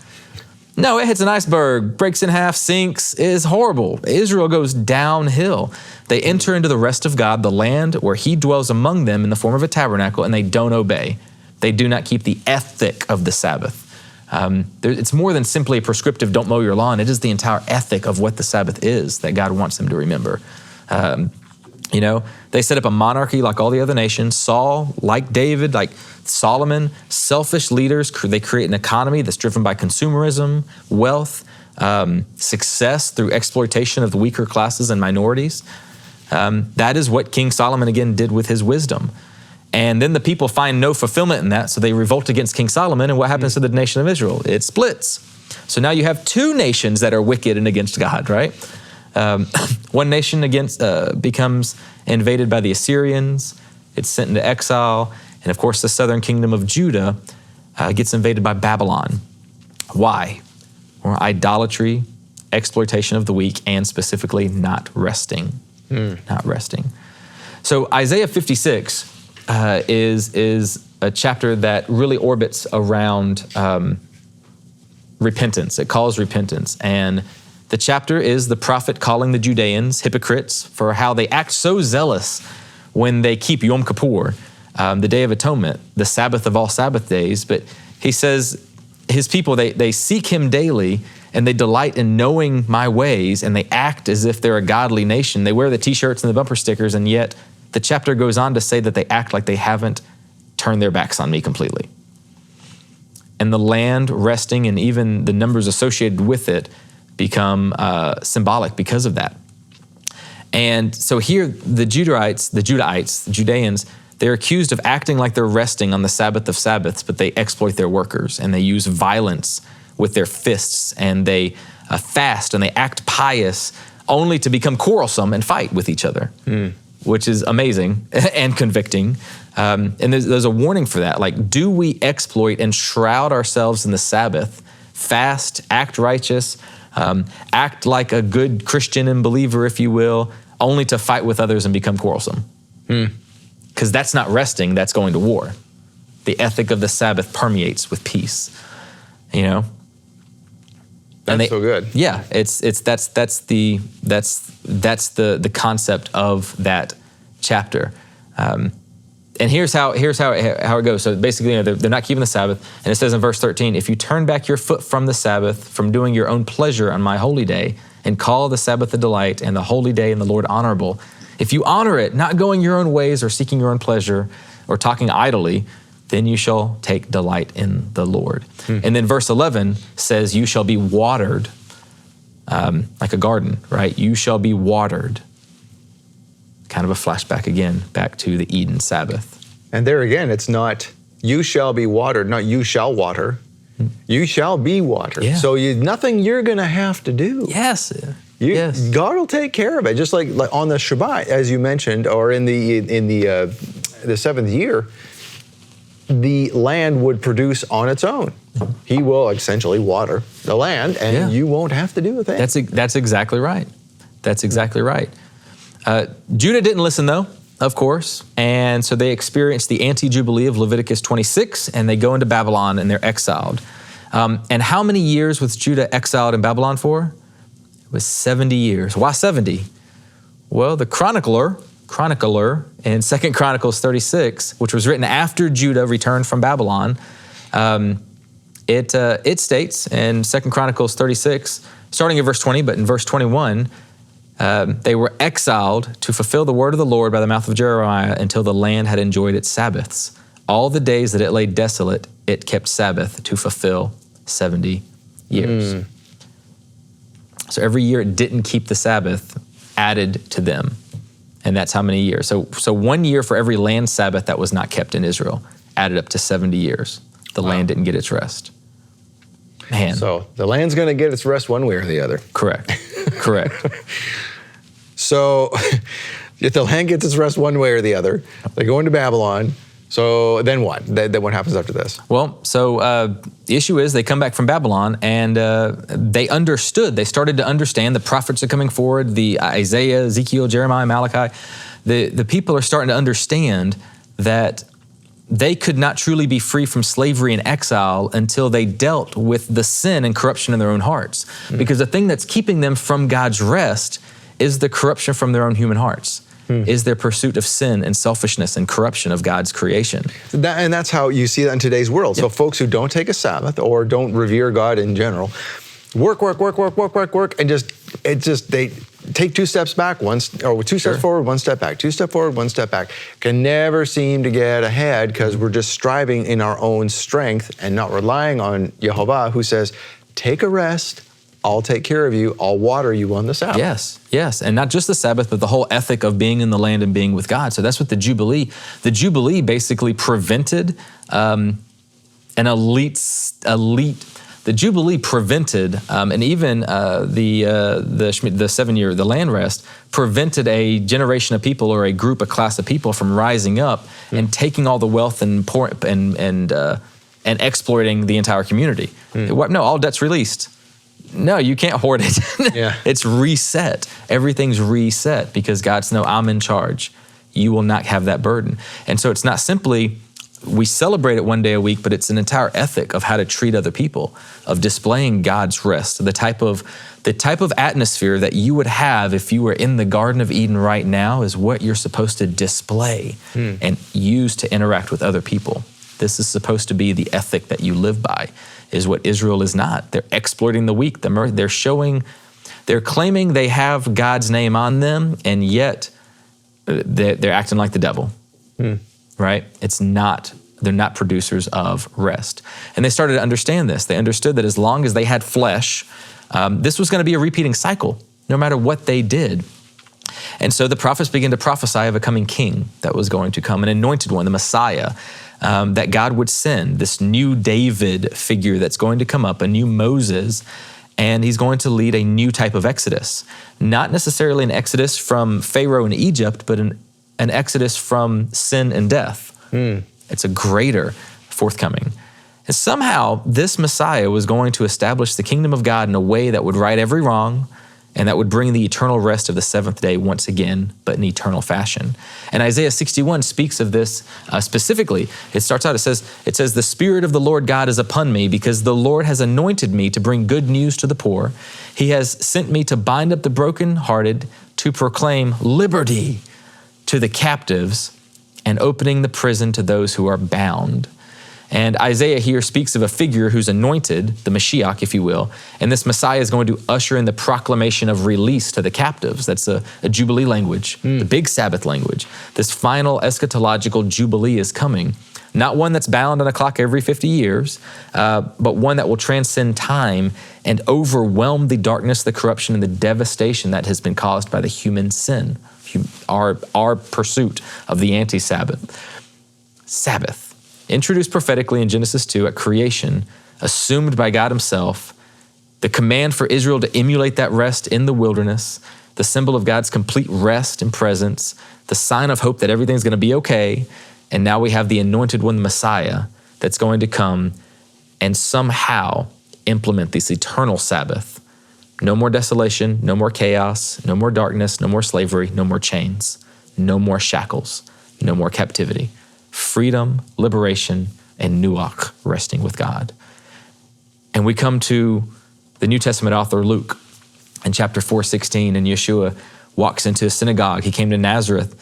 No, it hits an iceberg, breaks in half, sinks. It is horrible. Israel goes downhill. They enter into the rest of God, the land where he dwells among them in the form of a tabernacle, and they don't obey. They do not keep the ethic of the Sabbath. It's more than simply a prescriptive don't mow your lawn. It is the entire ethic of what the Sabbath is that God wants them to remember. They set up a monarchy like all the other nations. Saul, like David, like Solomon, selfish leaders. They create an economy that's driven by consumerism, wealth, success through exploitation of the weaker classes and minorities. That is what King Solomon, again, did with his wisdom. And then the people find no fulfillment in that, so they revolt against King Solomon, and what happens to the nation of Israel? It splits. So now you have two nations that are wicked and against God, right? One nation becomes invaded by the Assyrians. It's sent into exile. And of course, the southern kingdom of Judah gets invaded by Babylon. Why? Or idolatry, exploitation of the weak, and specifically not resting. Not resting. So Isaiah 56 is a chapter that really orbits around repentance. It calls repentance. And the chapter is the prophet calling the Judeans hypocrites for how they act so zealous when they keep Yom Kippur, the Day of Atonement, the Sabbath of all Sabbath days. But he says his people, they seek him daily, and they delight in knowing my ways, and they act as if they're a godly nation. They wear the t-shirts and the bumper stickers, and yet the chapter goes on to say that they act like they haven't turned their backs on me completely. And the land resting and even the numbers associated with it become symbolic because of that. And so here the Judeans, they're accused of acting like they're resting on the Sabbath of Sabbaths, but they exploit their workers, and they use violence with their fists, and they fast, and they act pious only to become quarrelsome and fight with each other, which is amazing and convicting. And there's a warning for that. Like, do we exploit and shroud ourselves in the Sabbath, fast, act righteous, act like a good Christian and believer, if you will, only to fight with others and become quarrelsome? Because that's not resting, that's going to war. The ethic of the Sabbath permeates with peace, you know? That's so good. Yeah, that's the concept of that chapter. And here's how it goes. So basically, you know, they're not keeping the Sabbath, and it says in verse 13, if you turn back your foot from the Sabbath, from doing your own pleasure on my holy day, and call the Sabbath a delight, and the holy day and the Lord honorable, if you honor it, not going your own ways or seeking your own pleasure or talking idly, then you shall take delight in the Lord. And then verse 11 says, you shall be watered like a garden, right? You shall be watered. Kind of a flashback again, back to the Eden Sabbath. And there again, it's not you shall be watered, not you shall water. You shall be watered. Yeah. So nothing you're going to have to do. Yes. God will take care of it. Just like on the Shabbat, as you mentioned, or in the seventh year, the land would produce on its own. He will essentially water the land, and you won't have to do a thing. That's exactly right. That's exactly right. Judah didn't listen, though, of course, and so they experienced the anti-Jubilee of Leviticus 26, and they go into Babylon, and they're exiled. And how many years was Judah exiled in Babylon for? It was 70 years. Why 70? Well, the chronicler in 2 Chronicles 36, which was written after Judah returned from Babylon, it states in 2 Chronicles 36, starting in verse 20, but in verse 21, they were exiled to fulfill the word of the Lord by the mouth of Jeremiah until the land had enjoyed its Sabbaths. All the days that it lay desolate, it kept Sabbath to fulfill 70 years. So every year it didn't keep the Sabbath added to them. And that's how many years. So 1 year for every land Sabbath that was not kept in Israel added up to 70 years. The land didn't get its rest. Man. So the land's going to get its rest one way or the other. Correct. So if the land gets its rest one way or the other, they go into Babylon. So then what? Then what happens after this? Well, so the issue is they come back from Babylon, and they understood. They started to understand. The prophets are coming forward, the Isaiah, Ezekiel, Jeremiah, Malachi. The people are starting to understand that they could not truly be free from slavery and exile until they dealt with the sin and corruption in their own hearts. Because the thing that's keeping them from God's rest is the corruption from their own human hearts. Is their pursuit of sin and selfishness and corruption of God's creation. And that's how you see that in today's world. So folks who don't take a Sabbath or don't revere God in general, work, and they take 2 steps back, 2 steps forward, 1 step back, 2 steps forward, 1 step back. Can never seem to get ahead because we're just striving in our own strength and not relying on YeHoVaH, who says, take a rest, I'll take care of you, I'll water you on the Sabbath. Yes. And not just the Sabbath, but the whole ethic of being in the land and being with God. So that's what the Jubilee basically prevented an elite. The Jubilee prevented, and even the 7 year, the land rest, prevented a generation of people or a class of people from rising up and taking all the wealth and exploiting the entire community. No, all debt's released. No, you can't hoard it. It's reset. Everything's reset because God's I'm in charge. You will not have that burden. And so it's not simply, we celebrate it one day a week, but it's an entire ethic of how to treat other people, of displaying God's rest, the type of atmosphere that you would have if you were in the Garden of Eden right now is what you're supposed to display and use to interact with other people. This is supposed to be the ethic that you live by, is what Israel is not. They're exploiting the weak. They're claiming they have God's name on them, and yet they're acting like the devil, right? They're not producers of rest. And they started to understand this. They understood that as long as they had flesh, this was going to be a repeating cycle, no matter what they did. And so the prophets began to prophesy of a coming king that was going to come, an anointed one, the Messiah, that God would send, this new David figure that's going to come up, a new Moses, and he's going to lead a new type of exodus. Not necessarily an exodus from Pharaoh in Egypt, but an exodus from sin and death. It's a greater forthcoming. And somehow this Messiah was going to establish the kingdom of God in a way that would right every wrong, and that would bring the eternal rest of the seventh day once again, but in eternal fashion. And Isaiah 61 speaks of this specifically. It starts out, it says, the Spirit of the Lord God is upon me because the Lord has anointed me to bring good news to the poor. He has sent me to bind up the brokenhearted, to proclaim liberty to the captives and opening the prison to those who are bound. And Isaiah here speaks of a figure who's anointed, the Mashiach, if you will, and this Messiah is going to usher in the proclamation of release to the captives. That's a Jubilee language, the big Sabbath language. This final eschatological Jubilee is coming, not one that's bound on a clock every 50 years, but one that will transcend time and overwhelm the darkness, the corruption, and the devastation that has been caused by the human sin, our pursuit of the anti-Sabbath. Sabbath. Introduced prophetically in Genesis 2 at creation, assumed by God himself, the command for Israel to emulate that rest in the wilderness, the symbol of God's complete rest and presence, the sign of hope that everything's going to be okay, and now we have the anointed one, the Messiah, that's going to come and somehow implement this eternal Sabbath. No more desolation, no more chaos, no more darkness, no more slavery, no more chains, no more shackles, no more captivity. Freedom, liberation, and nuach, resting with God. And we come to the New Testament author Luke in chapter 4:16, and Yeshua walks into a synagogue. He came to Nazareth,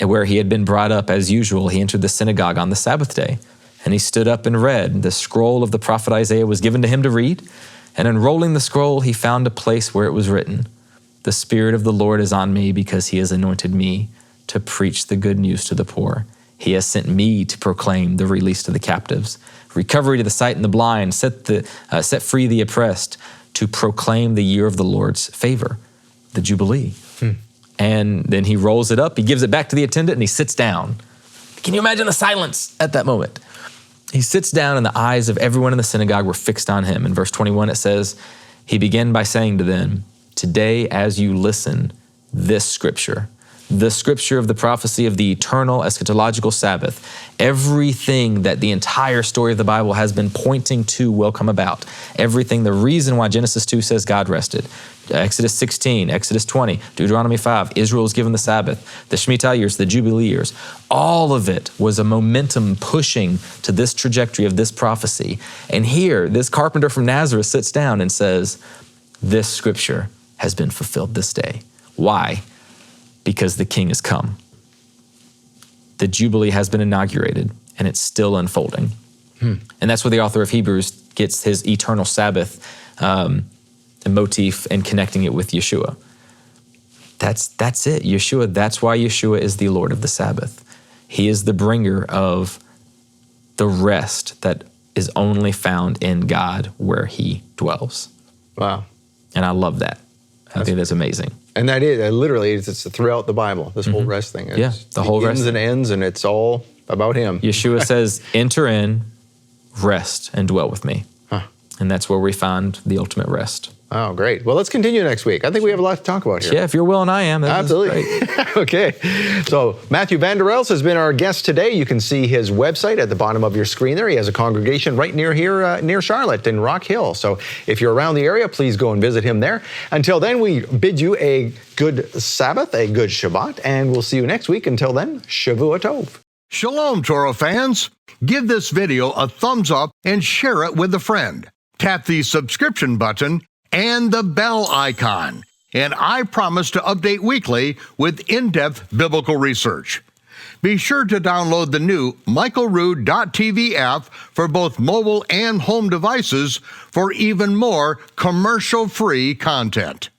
and where he had been brought up as usual, he entered the synagogue on the Sabbath day, and he stood up and read. The scroll of the prophet Isaiah was given to him to read, and unrolling the scroll, he found a place where it was written, "The Spirit of the Lord is on me because he has anointed me to preach the good news to the poor. He has sent me to proclaim the release to the captives, recovery to the sight and the blind, set free the oppressed, to proclaim the year of the Lord's favor," the Jubilee. And then he rolls it up, he gives it back to the attendant, and he sits down. Can you imagine the silence at that moment? He sits down, and the eyes of everyone in the synagogue were fixed on him. In verse 21, it says, he began by saying to them, "Today, as you listen, this scripture, the scripture of the prophecy of the eternal eschatological Sabbath, everything that the entire story of the Bible has been pointing to will come about. Everything, the reason why Genesis 2 says God rested, Exodus 16, Exodus 20, Deuteronomy 5, Israel is given the Sabbath, the Shemitah years, the Jubilee years, all of it was a momentum pushing to this trajectory of this prophecy. And here, this carpenter from Nazareth sits down and says, this scripture has been fulfilled this day. Why? Because the king has come. The Jubilee has been inaugurated, and it's still unfolding. And that's where the author of Hebrews gets his eternal Sabbath motif and connecting it with Yeshua. That's it, Yeshua. That's why Yeshua is the Lord of the Sabbath. He is the bringer of the rest that is only found in God where he dwells. Wow. And I love that. I think that's amazing. And that is, literally, it's throughout the Bible, this whole rest thing. Yeah, the whole rest. Begins and ends, and it's all about him. Yeshua says, enter in, rest, and dwell with me. Huh. And that's where we find the ultimate rest. Oh, great. Well, let's continue next week. I think we have a lot to talk about here. Yeah, if you're willing, I am. Absolutely. Okay. So Matthew Vander Els has been our guest today. You can see his website at the bottom of your screen there. He has a congregation right near here, near Charlotte in Rock Hill. So if you're around the area, please go and visit him there. Until then, we bid you a good Sabbath, a good Shabbat, and we'll see you next week. Until then, Shavua Tov. Shalom, Torah fans. Give this video a thumbs up and share it with a friend. Tap the subscription button and the bell icon. And I promise to update weekly with in-depth biblical research. Be sure to download the new michaelrood.tv app for both mobile and home devices for even more commercial-free content.